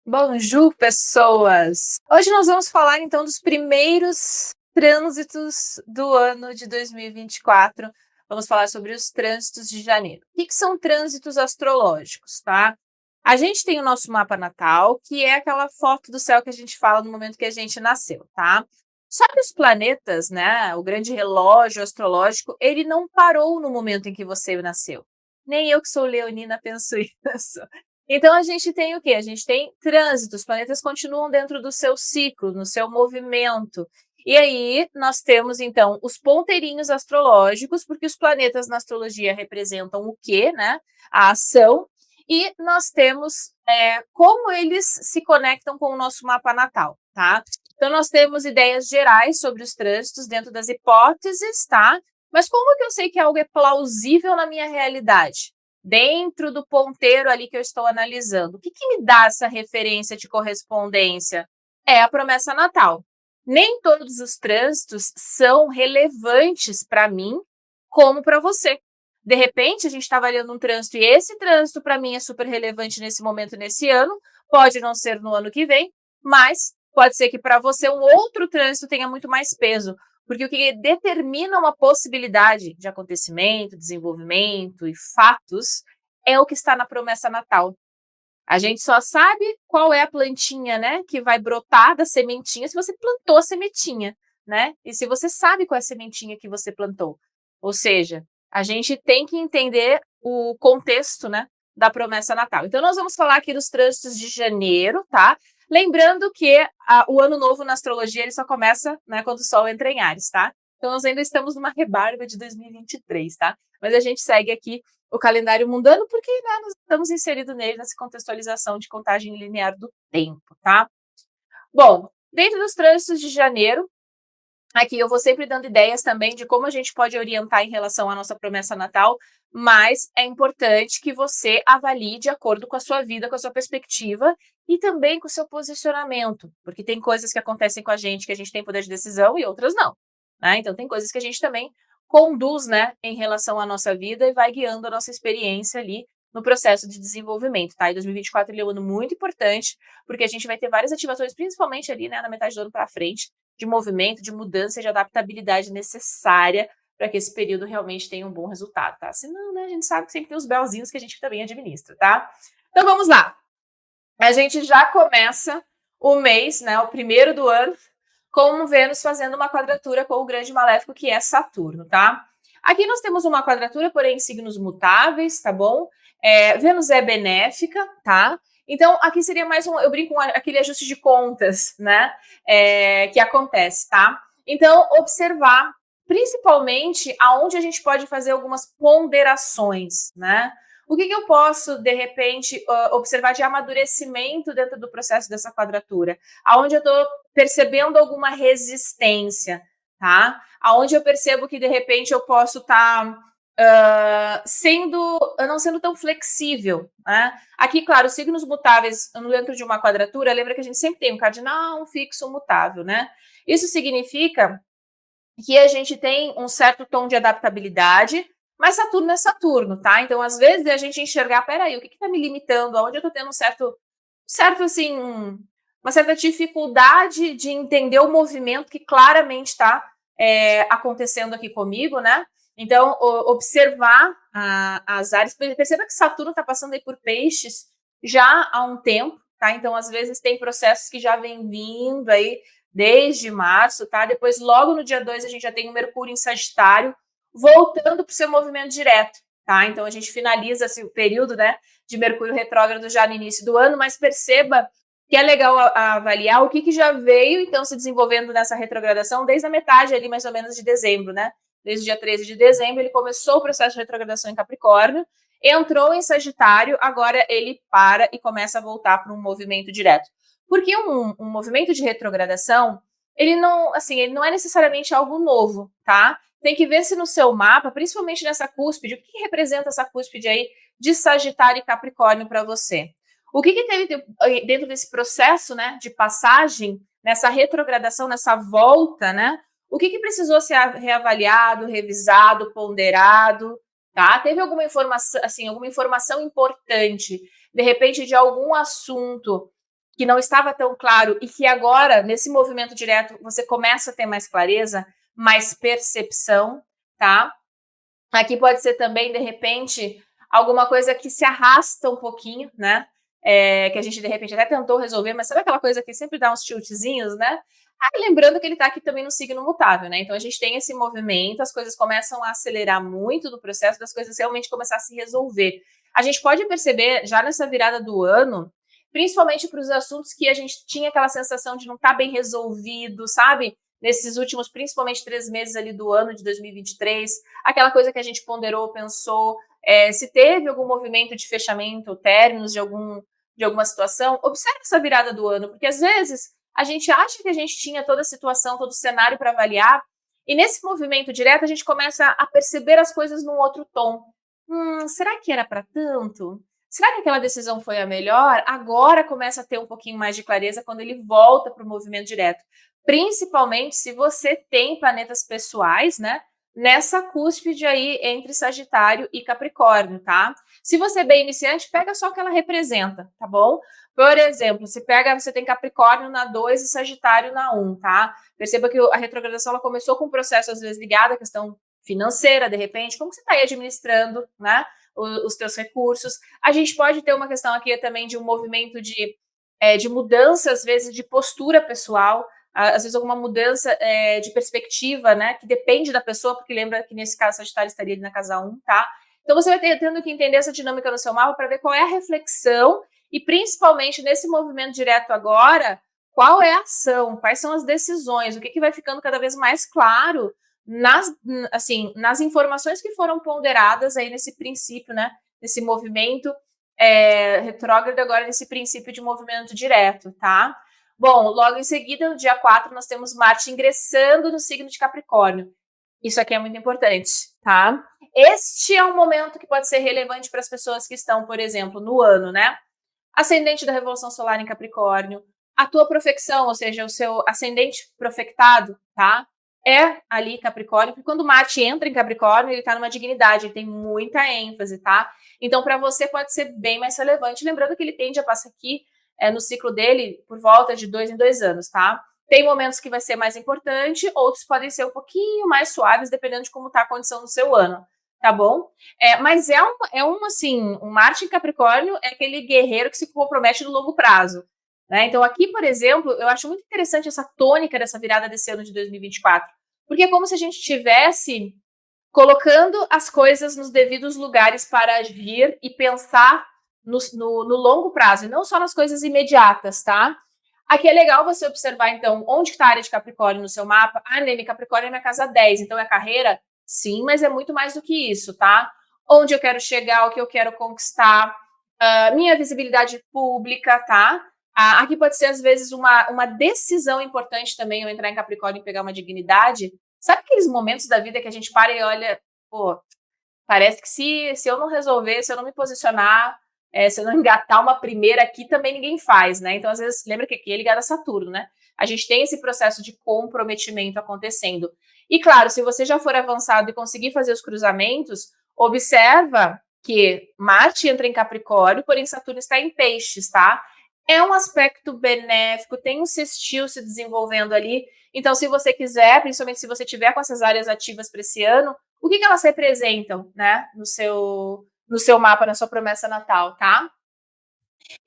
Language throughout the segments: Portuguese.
Bonjour, pessoas! Hoje nós vamos falar então dos primeiros trânsitos do ano de 2024. Vamos falar sobre os trânsitos de janeiro. O que são trânsitos astrológicos, tá? A gente tem o nosso mapa natal, que é aquela foto do céu que a gente fala no momento que a gente nasceu, tá? Só que os planetas, né, o grande relógio astrológico, ele não parou no momento em que você nasceu. Nem eu que sou leonina penso isso. Então a gente tem o quê? A gente tem trânsito, os planetas continuam dentro do seu ciclo, no seu movimento. E aí nós temos então os ponteirinhos astrológicos, porque os planetas na astrologia representam o quê, né? A ação. E nós temos como eles se conectam com o nosso mapa natal, tá? Então nós temos ideias gerais sobre os trânsitos dentro das hipóteses, tá? Mas como que eu sei que algo é plausível na minha realidade? Dentro do ponteiro ali que eu estou analisando. O que me dá essa referência de correspondência? É a promessa natal. Nem todos os trânsitos são relevantes para mim como para você. De repente, a gente está avaliando um trânsito e esse trânsito para mim é super relevante nesse momento, nesse ano, pode não ser no ano que vem, mas pode ser que para você um outro trânsito tenha muito mais peso, porque o que determina uma possibilidade de acontecimento, desenvolvimento e fatos é o que está na promessa natal. A gente só sabe qual é a plantinha, né, que vai brotar da sementinha se você plantou a sementinha, né? E se você sabe qual é a sementinha que você plantou. Ou seja, a gente tem que entender o contexto, né, da promessa natal. Então nós vamos falar aqui dos trânsitos de janeiro, tá? Lembrando que o ano novo na astrologia ele só começa, né, quando o Sol entra em Áries, tá? Então nós ainda estamos numa rebarba de 2023, tá? Mas a gente segue aqui o calendário mundano porque, né, nós estamos inseridos nele nessa contextualização de contagem linear do tempo, tá? Bom, dentro dos trânsitos de janeiro, aqui eu vou sempre dando ideias também de como a gente pode orientar em relação à nossa promessa natal, mas é importante que você avalie de acordo com a sua vida, com a sua perspectiva e também com o seu posicionamento, porque tem coisas que acontecem com a gente que a gente tem poder de decisão e outras não, né? Então tem coisas que a gente também conduz, né, em relação à nossa vida e vai guiando a nossa experiência ali no processo de desenvolvimento, tá? E 2024 ele é um ano muito importante, porque a gente vai ter várias ativações, principalmente ali, né, na metade do ano para frente, de movimento, de mudança e de adaptabilidade necessária para que esse período realmente tenha um bom resultado, tá? Senão, né, a gente sabe que sempre tem os belzinhos que a gente também administra, tá? Então vamos lá. A gente já começa o mês, né, o primeiro do ano, com o Vênus fazendo uma quadratura com o grande maléfico que é Saturno, tá? Aqui nós temos uma quadratura, porém em signos mutáveis, tá bom? Vênus é benéfica, tá? Então, aqui seria mais eu brinco com aquele ajuste de contas, né? Que acontece, tá? Então, observar principalmente aonde a gente pode fazer algumas ponderações, né? O que eu posso, de repente, observar de amadurecimento dentro do processo dessa quadratura? Aonde eu estou percebendo alguma resistência, tá? Aonde eu percebo que, de repente, eu posso estar não sendo tão flexível, né? Aqui, claro, signos mutáveis dentro de uma quadratura, lembra que a gente sempre tem um cardinal, um fixo, um mutável, né? Isso significa que a gente tem um certo tom de adaptabilidade, mas Saturno é Saturno, tá? Então, às vezes, a gente enxergar, peraí, o que tá me limitando? Aonde eu tô tendo um certo assim, uma certa dificuldade de entender o movimento que claramente está acontecendo aqui comigo, né? Então, observar as áreas, perceba que Saturno está passando aí por peixes já há um tempo, tá? Então, às vezes, tem processos que já vêm vindo aí desde março, tá? Depois, logo no dia 2, a gente já tem o Mercúrio em Sagitário, voltando para o seu movimento direto, tá? Então, a gente finaliza o período, né, de Mercúrio retrógrado já no início do ano, mas perceba que é legal avaliar o que já veio, então, se desenvolvendo nessa retrogradação desde a metade ali, mais ou menos, de dezembro, né? Desde o dia 13 de dezembro, ele começou o processo de retrogradação em Capricórnio, entrou em Sagitário, agora ele para e começa a voltar para um movimento direto. Porque um movimento de retrogradação, ele não é necessariamente algo novo, tá? Tem que ver se no seu mapa, principalmente nessa cúspide, o que representa essa cúspide aí de Sagitário e Capricórnio para você? O que teve dentro desse processo, né, de passagem, nessa retrogradação, nessa volta, né? O que precisou ser reavaliado, revisado, ponderado, tá? Teve alguma informação, assim, alguma informação importante, de repente, de algum assunto que não estava tão claro e que agora, nesse movimento direto, você começa a ter mais clareza, mais percepção, tá? Aqui pode ser também, de repente, alguma coisa que se arrasta um pouquinho, né? Que a gente, de repente, até tentou resolver, mas sabe aquela coisa que sempre dá uns tiltzinhos, né? Lembrando que ele está aqui também no signo mutável, né? Então a gente tem esse movimento, as coisas começam a acelerar muito no processo das coisas realmente começar a se resolver. A gente pode perceber já nessa virada do ano, principalmente para os assuntos que a gente tinha aquela sensação de não estar bem resolvido, sabe? Nesses últimos, principalmente 3 meses ali do ano de 2023, aquela coisa que a gente ponderou, pensou, se teve algum movimento de fechamento, términos de alguma situação, observe essa virada do ano, porque às vezes a gente acha que a gente tinha toda a situação, todo o cenário para avaliar, e nesse movimento direto a gente começa a perceber as coisas num outro tom. Será que era para tanto? Será que aquela decisão foi a melhor? Agora começa a ter um pouquinho mais de clareza quando ele volta para o movimento direto. Principalmente se você tem planetas pessoais, né? Nessa cúspide aí entre Sagitário e Capricórnio, tá? Se você é bem iniciante, pega só o que ela representa, tá bom? Por exemplo, você tem Capricórnio na 2 e Sagitário na 1, tá? Perceba que a retrogradação ela começou com um processo, às vezes, ligado à questão financeira, de repente, como você está aí administrando, né? Os teus recursos. A gente pode ter uma questão aqui também de um movimento de mudança, às vezes, de postura pessoal, às vezes alguma mudança de perspectiva, né, que depende da pessoa, porque lembra que nesse caso Sagitário estaria ali na casa 1, tá? Então você vai tendo que entender essa dinâmica no seu mapa para ver qual é a reflexão e principalmente nesse movimento direto agora, qual é a ação, quais são as decisões, o que vai ficando cada vez mais claro nas informações que foram ponderadas aí nesse princípio, né, nesse movimento retrógrado agora, nesse princípio de movimento direto, tá? Bom, logo em seguida, no dia 4, nós temos Marte ingressando no signo de Capricórnio. Isso aqui é muito importante, tá? Este é um momento que pode ser relevante para as pessoas que estão, por exemplo, no ano, né? Ascendente da Revolução Solar em Capricórnio, a tua profecção, ou seja, o seu ascendente profectado, tá? É ali Capricórnio, porque quando Marte entra em Capricórnio, ele tá numa dignidade, ele tem muita ênfase, tá? Então, para você pode ser bem mais relevante. Lembrando que ele tende a passar aqui no ciclo dele por volta de 2 em 2 anos, tá? Tem momentos que vai ser mais importante, outros podem ser um pouquinho mais suaves, dependendo de como tá a condição do seu ano, tá bom? Mas assim, um Marte em Capricórnio é aquele guerreiro que se compromete no longo prazo, né? Então aqui, por exemplo, eu acho muito interessante essa tônica dessa virada desse ano de 2024, porque é como se a gente tivesse colocando as coisas nos devidos lugares para agir e pensar no longo prazo, e não só nas coisas imediatas, tá? Aqui é legal você observar, então, onde está a área de Capricórnio no seu mapa. Neme, Capricórnio é minha casa 10, então é carreira? Sim, mas é muito mais do que isso, tá? Onde eu quero chegar, o que eu quero conquistar, minha visibilidade pública, tá? Aqui pode ser, às vezes, uma decisão importante também, eu entrar em Capricórnio e pegar uma dignidade. Sabe aqueles momentos da vida que a gente para e olha, pô, parece que se eu não resolver, se eu não me posicionar, se eu não engatar uma primeira aqui, também ninguém faz, né? Então, às vezes, lembra que aqui é ligado a Saturno, né? A gente tem esse processo de comprometimento acontecendo. E, claro, se você já for avançado e conseguir fazer os cruzamentos, observa que Marte entra em Capricórnio, porém Saturno está em Peixes, tá? É um aspecto benéfico, tem um sextil se desenvolvendo ali. Então, se você quiser, principalmente se você tiver com essas áreas ativas para esse ano, o que elas representam, né, no seu mapa, na sua promessa natal, tá?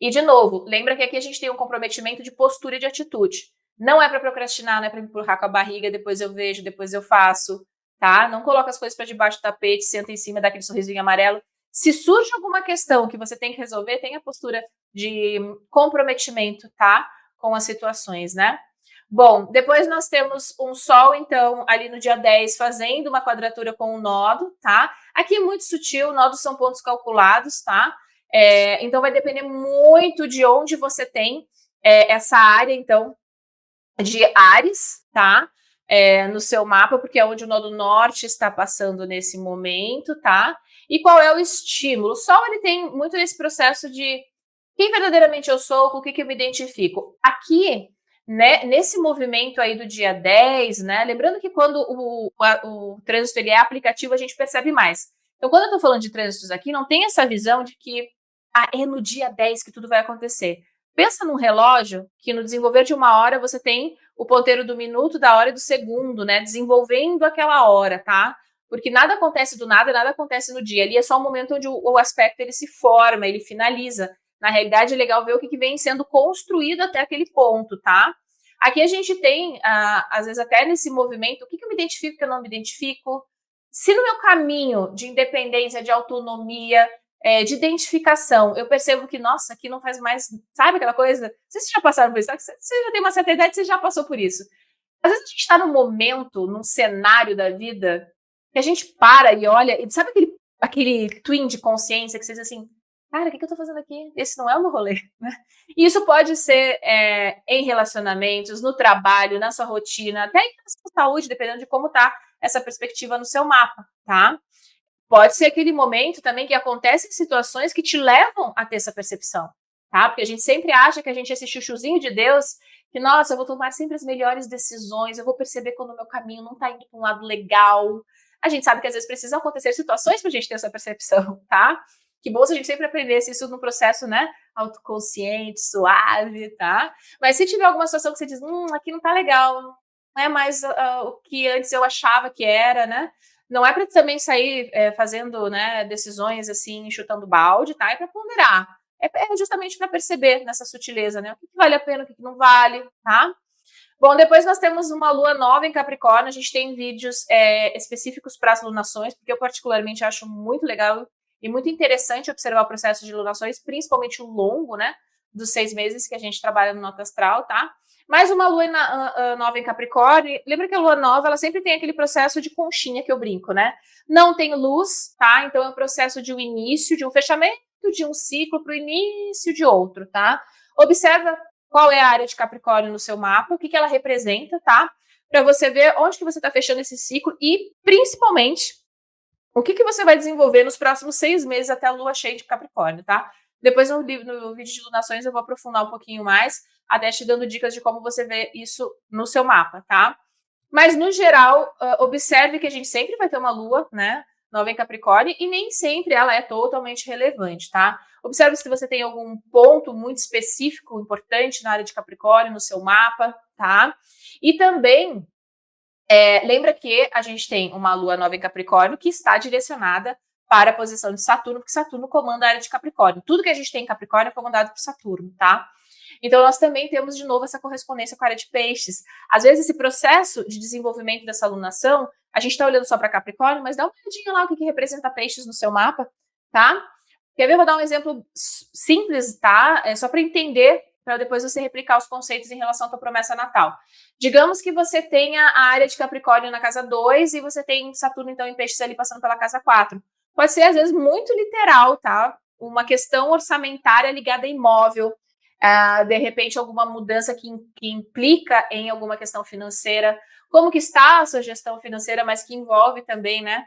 E, de novo, lembra que aqui a gente tem um comprometimento de postura e de atitude. Não é para procrastinar, não é para empurrar com a barriga, depois eu vejo, depois eu faço, tá? Não coloca as coisas para debaixo do tapete, senta em cima, dá aquele sorrisinho amarelo. Se surge alguma questão que você tem que resolver, tenha postura de comprometimento, tá? Com as situações, né? Bom, depois nós temos um Sol, então, ali no dia 10, fazendo uma quadratura com um nodo, tá? Aqui é muito sutil, nodos são pontos calculados, tá? Então, vai depender muito de onde você tem essa área, então, de Áries, tá? No seu mapa, porque é onde o nodo norte está passando nesse momento, tá? E qual é o estímulo? O Sol, ele tem muito esse processo de quem verdadeiramente eu sou, com o que eu me identifico. Aqui, né, nesse movimento aí do dia 10, né? Lembrando que quando o trânsito ele é aplicativo, a gente percebe mais. Então, quando eu estou falando de trânsitos aqui, não tem essa visão de que é no dia 10 que tudo vai acontecer. Pensa num relógio que no desenvolver de uma hora você tem o ponteiro do minuto, da hora e do segundo, né? Desenvolvendo aquela hora, tá? Porque nada acontece do nada, nada acontece no dia. Ali é só um momento onde o aspecto ele se forma, ele finaliza. Na realidade, é legal ver o que vem sendo construído até aquele ponto, tá? Aqui a gente tem, às vezes, até nesse movimento, o que eu me identifico, o que eu não me identifico. Se no meu caminho de independência, de autonomia, de identificação, eu percebo que, nossa, aqui não faz mais, sabe aquela coisa? Vocês já passaram por isso? Você já tem uma certa idade, você já passou por isso. Às vezes a gente está num momento, num cenário da vida, que a gente para e olha, e sabe aquele twin de consciência que você diz assim, cara, o que eu tô fazendo aqui? Esse não é o meu rolê, né? E isso pode ser em relacionamentos, no trabalho, na sua rotina, até em sua saúde, dependendo de como tá essa perspectiva no seu mapa, tá? Pode ser aquele momento também que acontecem situações que te levam a ter essa percepção, tá? Porque a gente sempre acha que a gente é esse chuchuzinho de Deus, que, nossa, eu vou tomar sempre as melhores decisões, eu vou perceber quando o meu caminho não tá indo para um lado legal. A gente sabe que às vezes precisam acontecer situações pra gente ter essa percepção, tá? Que bom se a gente sempre aprendesse isso no processo, né? Autoconsciente, suave, tá? Mas se tiver alguma situação que você diz, aqui não tá legal, não é mais o que antes eu achava que era, né? Não é para também sair fazendo, né, decisões assim, chutando balde, tá? É para ponderar. É justamente para perceber nessa sutileza, né? O que vale a pena, o que não vale, tá? Bom, depois nós temos uma lua nova em Capricórnio. A gente tem vídeos específicos para as lunações, porque eu particularmente acho muito legal e muito interessante observar o processo de lunações, principalmente o longo, né? Dos 6 meses que a gente trabalha no Nota Astral, tá? Mais uma lua nova em Capricórnio. Lembra que a lua nova, ela sempre tem aquele processo de conchinha que eu brinco, né? Não tem luz, tá? Então é um processo de um início, de um fechamento de um ciclo para o início de outro, tá? Observa qual é a área de Capricórnio no seu mapa, o que ela representa, tá? Para você ver onde que você está fechando esse ciclo e, principalmente, o que você vai desenvolver nos próximos 6 meses até a lua cheia de Capricórnio, tá? Depois no vídeo de lunações eu vou aprofundar um pouquinho mais, até te dando dicas de como você vê isso no seu mapa, tá? Mas, no geral, observe que a gente sempre vai ter uma lua, né? Nova em Capricórnio, e nem sempre ela é totalmente relevante, tá? Observe se você tem algum ponto muito específico, importante na área de Capricórnio, no seu mapa, tá? E também, lembra que a gente tem uma lua nova em Capricórnio que está direcionada para a posição de Saturno, porque Saturno comanda a área de Capricórnio. Tudo que a gente tem em Capricórnio é comandado por Saturno, tá? Então, nós também temos, de novo, essa correspondência com a área de peixes. Às vezes, esse processo de desenvolvimento dessa alunação, a gente está olhando só para Capricórnio, mas dá uma olhadinha lá o que representa peixes no seu mapa, tá? Quer ver? Eu vou dar um exemplo simples, tá? É só para entender, para depois você replicar os conceitos em relação à tua promessa natal. Digamos que você tenha a área de Capricórnio na casa 2 e você tem Saturno, então, em peixes ali passando pela casa 4. Pode ser, às vezes, muito literal, tá? Uma questão orçamentária ligada a imóvel, de repente alguma mudança que implica em alguma questão financeira, como que está a sua gestão financeira, mas que envolve também, né,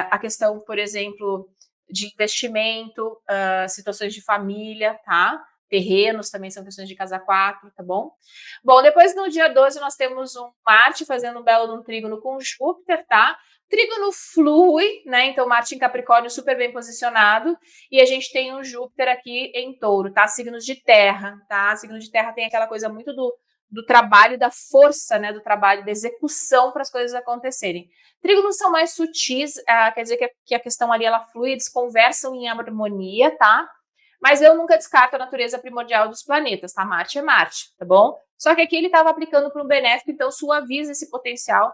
a questão, por exemplo, de investimento, situações de família, tá? Terrenos também são questões de casa 4, tá bom? Bom, depois no dia 12 nós temos um Marte fazendo um belo um trígono com Júpiter, tá? Trígono flui, né? Então, Marte em Capricórnio super bem posicionado. E a gente tem um Júpiter aqui em Touro, tá? Signos de terra, tá? Signo de terra tem aquela coisa muito do trabalho, da força, né? Do trabalho, da execução para as coisas acontecerem. Trígonos são mais sutis, quer dizer que a questão ali, ela flui, eles conversam em harmonia, tá? Mas eu nunca descarto a natureza primordial dos planetas, tá? Marte é Marte, tá bom? Só que aqui ele estava aplicando para um benéfico, então suaviza esse potencial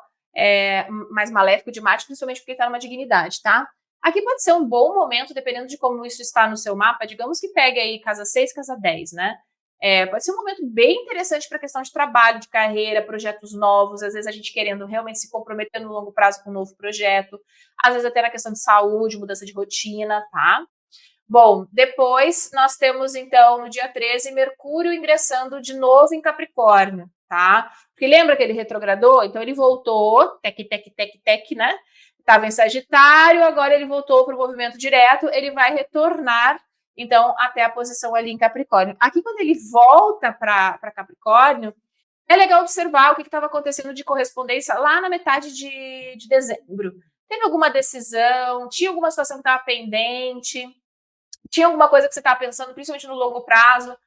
mais maléfico de Marte, principalmente porque ele está numa dignidade, tá? Aqui pode ser um bom momento, dependendo de como isso está no seu mapa, digamos que pegue aí casa 6, casa 10, né? Pode ser um momento bem interessante para a questão de trabalho, de carreira, projetos novos, às vezes a gente querendo realmente se comprometer no longo prazo com um novo projeto, às vezes até na questão de saúde, mudança de rotina, tá? Bom, depois nós temos, então, no dia 13, Mercúrio ingressando de novo em Capricórnio, tá? Porque lembra que ele retrogradou? Então, ele voltou, tec, né? Estava em Sagitário, agora ele voltou para o movimento direto, ele vai retornar, então, até a posição ali em Capricórnio. Aqui, quando ele volta para Capricórnio, é legal observar o que estava acontecendo de correspondência lá na metade de dezembro. Teve alguma decisão? Tinha alguma situação que estava pendente? Tinha alguma coisa que você estava pensando, principalmente no longo prazo,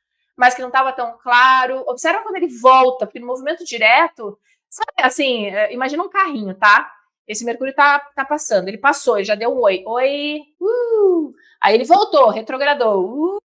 mas que não estava tão claro. Observa quando ele volta, porque no movimento direto, sabe assim, imagina um carrinho, tá? Esse Mercúrio tá passando, ele passou, ele já deu um oi, oi, aí ele voltou, retrogradou,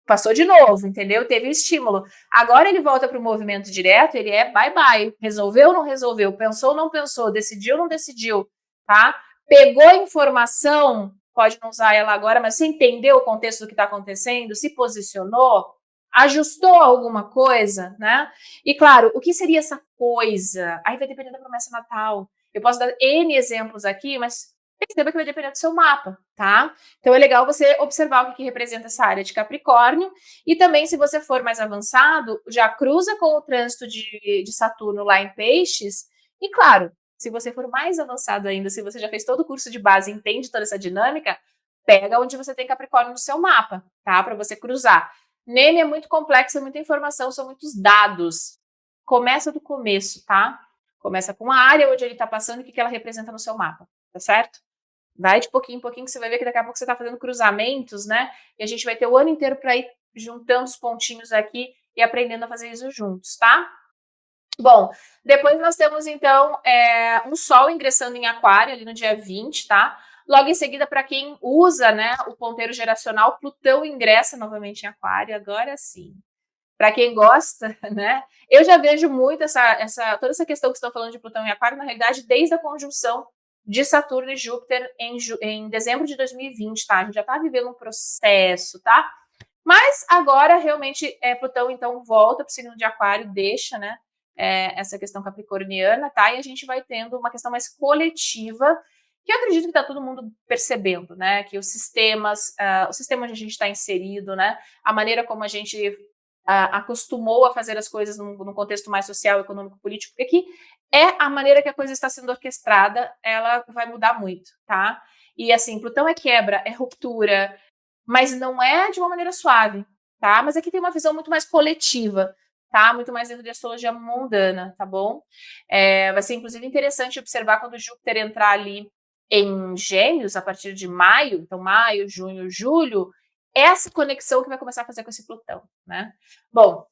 passou de novo, entendeu? Teve o estímulo. Agora ele volta para o movimento direto, ele é bye-bye. Resolveu ou não resolveu? Pensou ou não pensou? Decidiu ou não decidiu? Tá? Pegou a informação, pode não usar ela agora, mas você entendeu o contexto do que está acontecendo? Se posicionou? Ajustou alguma coisa, né? E claro, o que seria essa coisa? Aí vai depender da promessa natal. Eu posso dar N exemplos aqui, mas perceba que vai depender do seu mapa, tá? Então é legal você observar o que representa essa área de Capricórnio e também, se você for mais avançado, já cruza com o trânsito de Saturno lá em Peixes. E claro, se você for mais avançado ainda, se você já fez todo o curso de base e entende toda essa dinâmica, pega onde você tem Capricórnio no seu mapa, tá? Para você cruzar. Nele é muito complexo, é muita informação, são muitos dados. Começa do começo, tá? Começa com a área onde ele está passando e o que ela representa no seu mapa, tá certo? Vai de pouquinho em pouquinho que você vai ver que daqui a pouco você está fazendo cruzamentos, né? E a gente vai ter o ano inteiro para ir juntando os pontinhos aqui e aprendendo a fazer isso juntos, tá? Bom, depois nós temos então um Sol ingressando em Aquário ali no dia 20, tá? Logo em seguida, para quem usa, né, o ponteiro geracional, Plutão ingressa novamente em Aquário, agora sim. Para quem gosta, né? Eu já vejo muito toda essa questão que estão falando de Plutão em Aquário, na realidade, desde a conjunção de Saturno e Júpiter em dezembro de 2020, tá? A gente já está vivendo um processo, tá? Mas agora, realmente, Plutão, então, volta para o signo de Aquário, deixa, né? Essa questão capricorniana, tá? E a gente vai tendo uma questão mais coletiva, que eu acredito que está todo mundo percebendo, né? Que os sistemas, o sistema onde a gente está inserido, né? A maneira como a gente acostumou a fazer as coisas num contexto mais social, econômico, político, porque aqui é a maneira que a coisa está sendo orquestrada, ela vai mudar muito, tá? E assim, Plutão é quebra, é ruptura, mas não é de uma maneira suave, tá? Mas aqui tem uma visão muito mais coletiva, tá? Muito mais dentro de astrologia mundana, tá bom? Vai ser, inclusive, interessante observar quando Júpiter entrar ali em Gêmeos, a partir de maio, então maio, junho, julho, essa conexão que vai começar a fazer com esse Plutão, né? Bom,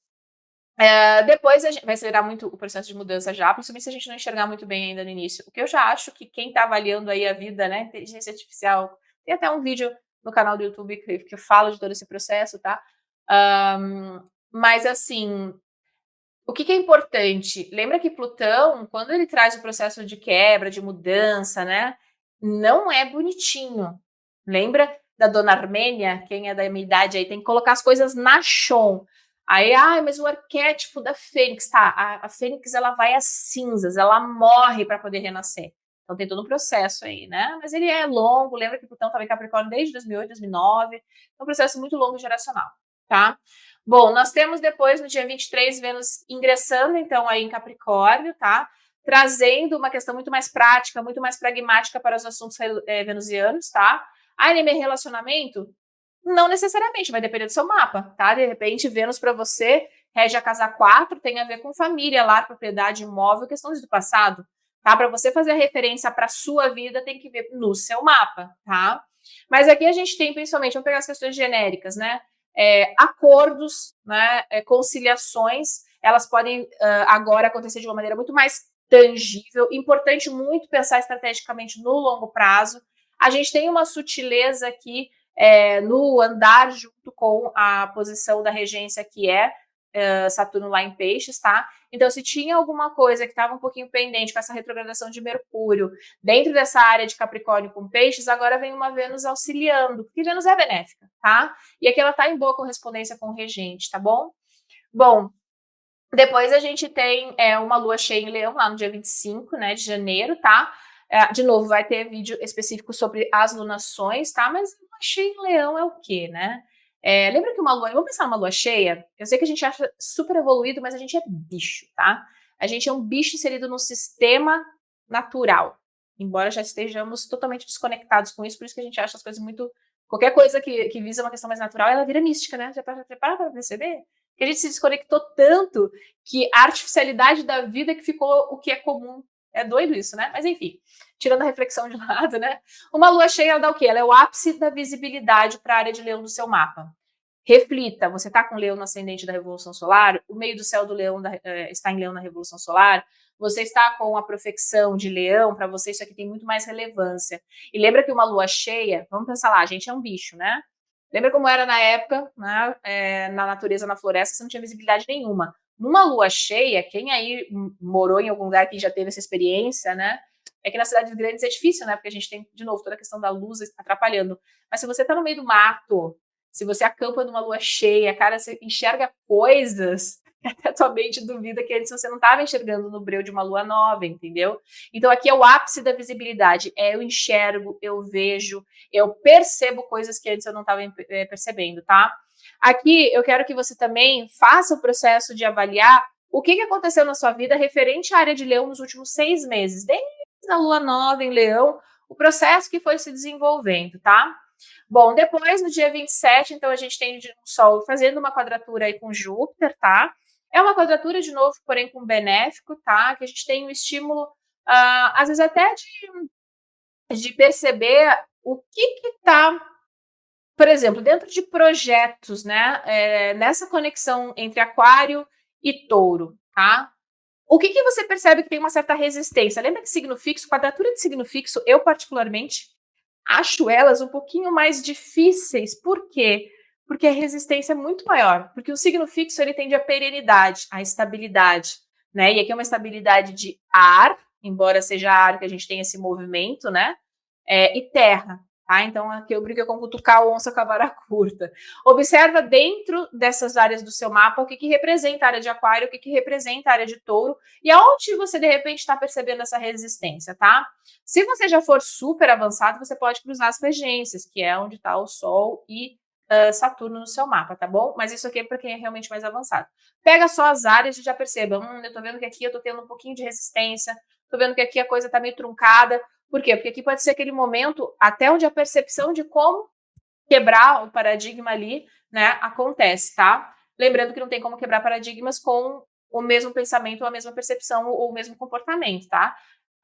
depois a gente vai acelerar muito o processo de mudança já, principalmente se a gente não enxergar muito bem ainda no início. O que eu já acho que quem está avaliando aí a vida, né, inteligência artificial, tem até um vídeo no canal do YouTube que fala de todo esse processo, tá? Mas assim, o que é importante? Lembra que Plutão, quando ele traz o processo de quebra, de mudança, né, não é bonitinho. Lembra da Dona Armênia? Quem é da minha idade aí tem que colocar as coisas na chão. Aí, mas o arquétipo da Fênix, tá? A Fênix, ela vai às cinzas, ela morre para poder renascer. Então tem todo um processo aí, né? Mas ele é longo, lembra que Plutão estava em Capricórnio desde 2008, 2009. É um processo muito longo e geracional, tá? Bom, nós temos depois, no dia 23, Vênus ingressando, então, aí em Capricórnio, tá? Trazendo uma questão muito mais prática, muito mais pragmática para os assuntos venusianos, tá? Anime relacionamento? Não necessariamente, vai depender do seu mapa, tá? De repente, Vênus para você rege a casa 4, tem a ver com família, lar, propriedade, imóvel, questões do passado, tá? Para você fazer a referência para a sua vida, tem que ver no seu mapa, tá? Mas aqui a gente tem, principalmente, vamos pegar as questões genéricas, né? Acordos, né? Conciliações, elas podem agora acontecer de uma maneira muito mais tangível, importante muito pensar estrategicamente no longo prazo. A gente tem uma sutileza aqui no andar junto com a posição da regência que é Saturno lá em Peixes, tá? Então, se tinha alguma coisa que estava um pouquinho pendente com essa retrogradação de Mercúrio dentro dessa área de Capricórnio com Peixes, agora vem uma Vênus auxiliando, porque Vênus é benéfica, tá? E aqui ela tá em boa correspondência com o regente, tá bom? Bom, depois a gente tem uma lua cheia em Leão, lá no dia 25, né, de janeiro, tá? De novo, vai ter vídeo específico sobre as lunações, tá? Mas lua cheia em Leão é o quê, né? Lembra que uma lua... Vamos pensar numa lua cheia? Eu sei que a gente acha super evoluído, mas a gente é bicho, tá? A gente é um bicho inserido num sistema natural. Embora já estejamos totalmente desconectados com isso, por isso que a gente acha as coisas muito... Qualquer coisa que visa uma questão mais natural, ela vira mística, né? Já para perceber? Que a gente se desconectou tanto que a artificialidade da vida que ficou o que é comum. É doido isso, né? Mas enfim, tirando a reflexão de lado, né? Uma lua cheia, ela dá o quê? Ela é o ápice da visibilidade para a área de Leão do seu mapa. Reflita, você está com Leão no ascendente da Revolução Solar, o meio do céu do Leão está em Leão na Revolução Solar, você está com a profecção de Leão, para você isso aqui tem muito mais relevância. E lembra que uma lua cheia, vamos pensar lá, a gente é um bicho, né? Lembra como era na época, né, na natureza, na floresta, você não tinha visibilidade nenhuma. Numa lua cheia, quem aí morou em algum lugar que já teve essa experiência, né? É que nas cidades grandes é difícil, né? Porque a gente tem, de novo, toda a questão da luz atrapalhando. Mas se você está no meio do mato, se você acampa numa lua cheia, cara, você enxerga coisas que até a tua mente duvida que antes você não estava enxergando no breu de uma lua nova, entendeu? Então aqui é o ápice da visibilidade. É eu enxergo, eu vejo, eu percebo coisas que antes eu não estava percebendo, tá? Aqui eu quero que você também faça o processo de avaliar o que aconteceu na sua vida referente à área de Leão nos últimos 6 meses, desde a lua nova em Leão, o processo que foi se desenvolvendo, tá? Bom, depois, no dia 27, então, a gente tem o Sol fazendo uma quadratura aí com Júpiter, tá? É uma quadratura, de novo, porém com benéfico, tá? Que a gente tem um estímulo, às vezes até de perceber o que tá, por exemplo, dentro de projetos, né? Nessa conexão entre Aquário e Touro, tá? O que você percebe que tem uma certa resistência? Lembra que signo fixo, quadratura de signo fixo, eu particularmente acho elas um pouquinho mais difíceis. Por quê? Porque a resistência é muito maior. Porque o signo fixo ele tende à perenidade, à estabilidade, né? E aqui é uma estabilidade de ar, embora seja ar que a gente tem esse movimento, né? E terra. Tá? Então, aqui eu brinco com cutucar onça com a vara curta. Observa dentro dessas áreas do seu mapa o que representa a área de Aquário, o que representa a área de Touro e aonde você, de repente, está percebendo essa resistência, tá? Se você já for super avançado, você pode cruzar as regências, que é onde está o Sol e Saturno no seu mapa, tá bom? Mas isso aqui é para quem é realmente mais avançado. Pega só as áreas e já perceba, eu tô vendo que aqui eu tô tendo um pouquinho de resistência, tô vendo que aqui a coisa tá meio truncada. Por quê? Porque aqui pode ser aquele momento até onde a percepção de como quebrar o paradigma ali, né, acontece, tá? Lembrando que não tem como quebrar paradigmas com o mesmo pensamento, ou a mesma percepção, ou o mesmo comportamento, tá?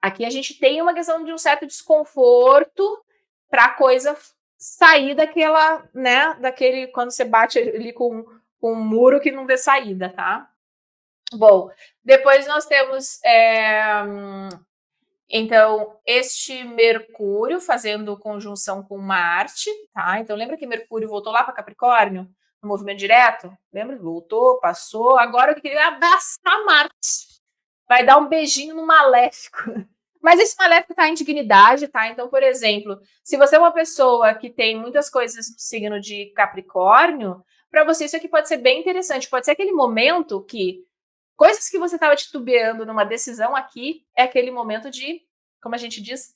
Aqui a gente tem uma questão de um certo desconforto para a coisa sair daquela, né, daquele, quando você bate ali com um muro que não vê saída, tá? Bom, depois nós temos então, este Mercúrio fazendo conjunção com Marte, tá? Então, lembra que Mercúrio voltou lá para Capricórnio, no movimento direto? Lembra? Voltou, passou. Agora eu queria abraçar Marte. Vai dar um beijinho no maléfico. Mas esse maléfico tá em dignidade, tá? Então, por exemplo, se você é uma pessoa que tem muitas coisas no signo de Capricórnio, para você isso aqui pode ser bem interessante. Pode ser aquele momento que coisas que você estava titubeando numa decisão aqui, é aquele momento de, como a gente diz,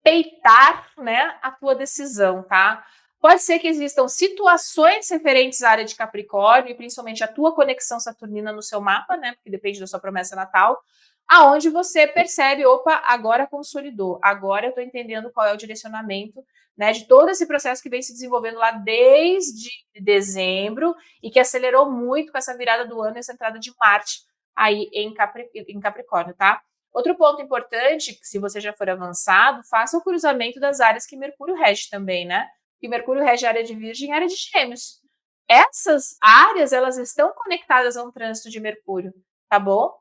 peitar, né, a tua decisão, tá? Pode ser que existam situações referentes à área de Capricórnio, e principalmente a tua conexão saturnina no seu mapa, né, porque depende da sua promessa natal, aonde você percebe, opa, agora consolidou, agora eu estou entendendo qual é o direcionamento, né, de todo esse processo que vem se desenvolvendo lá desde dezembro e que acelerou muito com essa virada do ano e essa entrada de Marte aí em Capricórnio, tá? Outro ponto importante, que se você já for avançado, faça o cruzamento das áreas que Mercúrio rege também, né? Que Mercúrio rege a área de Virgem e a área de Gêmeos. Essas áreas, elas estão conectadas a um trânsito de Mercúrio, tá bom?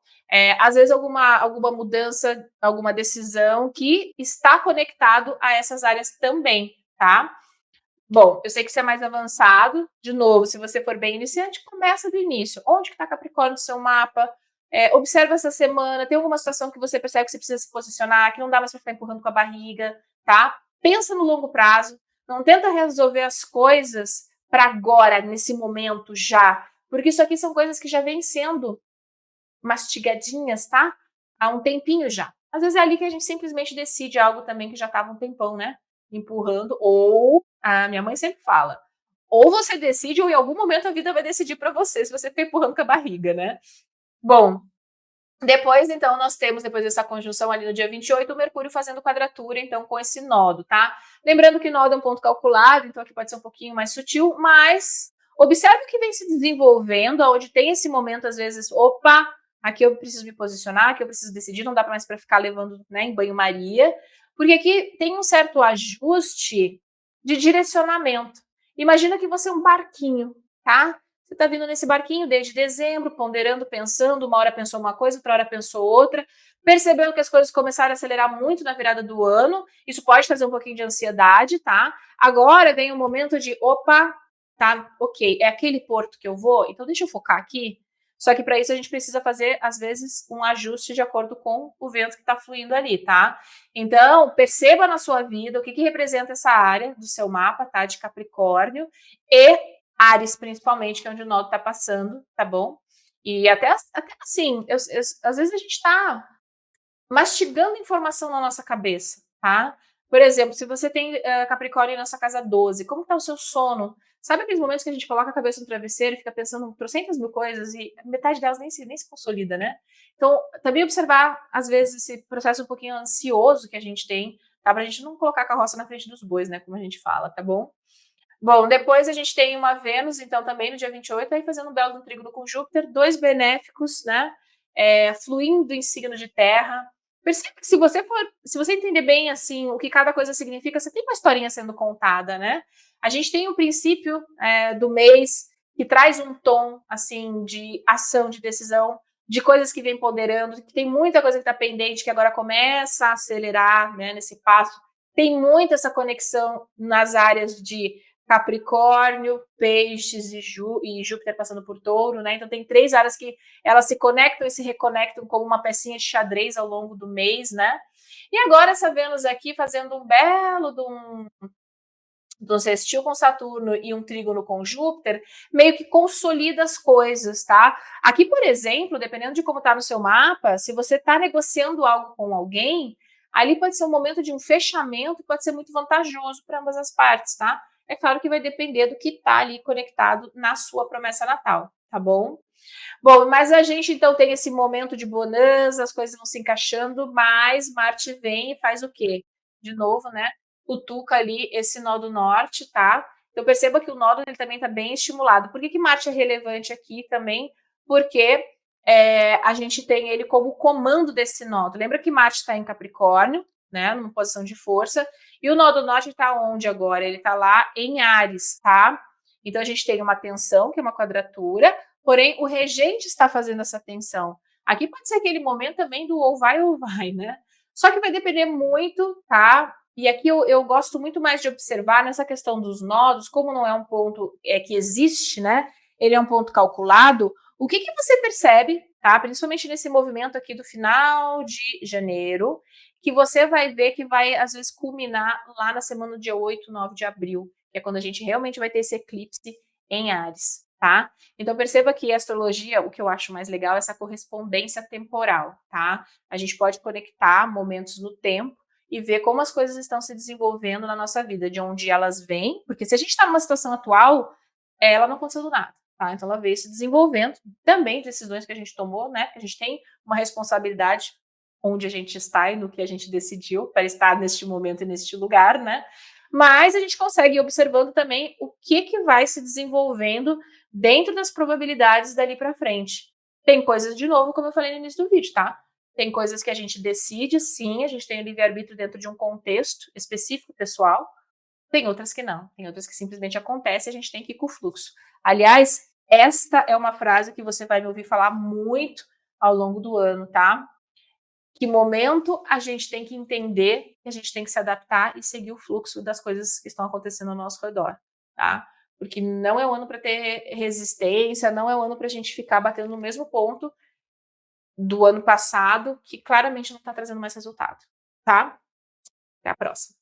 Às vezes alguma mudança, alguma decisão que está conectado a essas áreas também, tá? Bom, eu sei que você é mais avançado. De novo, se você for bem iniciante, começa do início. Onde que está Capricórnio no seu mapa? Observa essa semana. Tem alguma situação que você percebe que você precisa se posicionar, que não dá mais para ficar empurrando com a barriga, tá? Pensa no longo prazo. Não tenta resolver as coisas para agora, nesse momento, já. Porque isso aqui são coisas que já vêm sendo mastigadinhas, tá? Há um tempinho já. Às vezes é ali que a gente simplesmente decide algo também que já estava um tempão, né? Empurrando, ou a minha mãe sempre fala, ou você decide, ou em algum momento a vida vai decidir para você, se você ficar empurrando com a barriga, né? Bom, depois, então, nós temos, depois dessa conjunção ali no dia 28, o Mercúrio fazendo quadratura, então, com esse nodo, tá? Lembrando que nodo é um ponto calculado, então aqui pode ser um pouquinho mais sutil, mas observe o que vem se desenvolvendo, onde tem esse momento, às vezes, opa, aqui eu preciso me posicionar, aqui eu preciso decidir, não dá mais para ficar levando, né, em banho-maria, porque aqui tem um certo ajuste de direcionamento. Imagina que você é um barquinho, tá? Você tá vindo nesse barquinho desde dezembro, ponderando, pensando, uma hora pensou uma coisa, outra hora pensou outra, percebeu que as coisas começaram a acelerar muito na virada do ano, isso pode trazer um pouquinho de ansiedade, tá? Agora vem o momento de, opa, tá, ok, é aquele porto que eu vou, então deixa eu focar aqui. Só que para isso a gente precisa fazer, às vezes, um ajuste de acordo com o vento que está fluindo ali, tá? Então, perceba na sua vida o que representa essa área do seu mapa, tá? De Capricórnio e Áries, principalmente, que é onde o nó está passando, tá bom? E até assim, às vezes a gente está mastigando informação na nossa cabeça, tá? Por exemplo, se você tem Capricórnio na sua casa 12, como está o seu sono? Sabe aqueles momentos que a gente coloca a cabeça no travesseiro e fica pensando em trocentas mil coisas e metade delas nem se consolida, né? Então, também observar, às vezes, esse processo um pouquinho ansioso que a gente tem, tá? Pra gente não colocar a carroça na frente dos bois, né? Como a gente fala, tá bom? Bom, depois a gente tem uma Vênus, então, também no dia 28, aí fazendo um belo trígono com Júpiter, dois benéficos, né? Fluindo em signo de terra. Perceba que se você entender bem assim o que cada coisa significa, você tem uma historinha sendo contada, né? A gente tem o princípio do mês que traz um tom assim de ação, de decisão, de coisas que vem ponderando, que tem muita coisa que está pendente, que agora começa a acelerar, né, nesse passo. Tem muito essa conexão nas áreas de Capricórnio, Peixes e Júpiter passando por Touro, né? Então tem três áreas que elas se conectam e se reconectam como uma pecinha de xadrez ao longo do mês, né? E agora essa Vênus aqui fazendo um belo de um sextil com Saturno e um trígono com Júpiter, meio que consolida as coisas, tá? Aqui, por exemplo, dependendo de como tá no seu mapa, se você tá negociando algo com alguém, ali pode ser um momento de um fechamento, pode ser muito vantajoso para ambas as partes, tá? É claro que vai depender do que tá ali conectado na sua promessa natal, tá bom? Bom, mas a gente então tem esse momento de bonança, as coisas vão se encaixando, mas Marte vem e faz o quê? De novo, né? Cutuca ali esse nó do norte, tá? Então perceba que o nódo ele também está bem estimulado. Por que Marte é relevante aqui também? Porque a gente tem ele como comando desse nódo. Lembra que Marte está em Capricórnio, né? Numa posição de força, e o nó do norte está onde agora? Ele está lá em Áries, tá? Então a gente tem uma tensão, que é uma quadratura, porém o regente está fazendo essa tensão. Aqui pode ser aquele momento também do ou vai, né? Só que vai depender muito, tá? E aqui eu gosto muito mais de observar nessa questão dos nodos, como não é um ponto que existe, né? Ele é um ponto calculado. O que você percebe, tá? Principalmente nesse movimento aqui do final de janeiro, que você vai ver que vai, às vezes, culminar lá na semana do dia 8, 9 de abril, que é quando a gente realmente vai ter esse eclipse em Áries, tá? Então perceba que a astrologia, o que eu acho mais legal é essa correspondência temporal, tá? A gente pode conectar momentos no tempo e ver como as coisas estão se desenvolvendo na nossa vida, de onde elas vêm, porque se a gente está numa situação atual, ela não aconteceu do nada, tá? Então ela veio se desenvolvendo também decisões que a gente tomou, né? A gente tem uma responsabilidade onde a gente está e no que a gente decidiu para estar neste momento e neste lugar, né? Mas a gente consegue ir observando também o que vai se desenvolvendo dentro das probabilidades dali para frente. Tem coisas, de novo, como eu falei no início do vídeo, tá? Tem coisas que a gente decide, sim, a gente tem o livre-arbítrio dentro de um contexto específico, pessoal. Tem outras que não, tem outras que simplesmente acontecem e a gente tem que ir com o fluxo. Aliás, esta é uma frase que você vai me ouvir falar muito ao longo do ano, tá? Que momento a gente tem que entender que a gente tem que se adaptar e seguir o fluxo das coisas que estão acontecendo ao nosso redor, tá? Porque não é um ano para ter resistência, não é um ano para a gente ficar batendo no mesmo ponto do ano passado, que claramente não está trazendo mais resultado, tá? Até a próxima.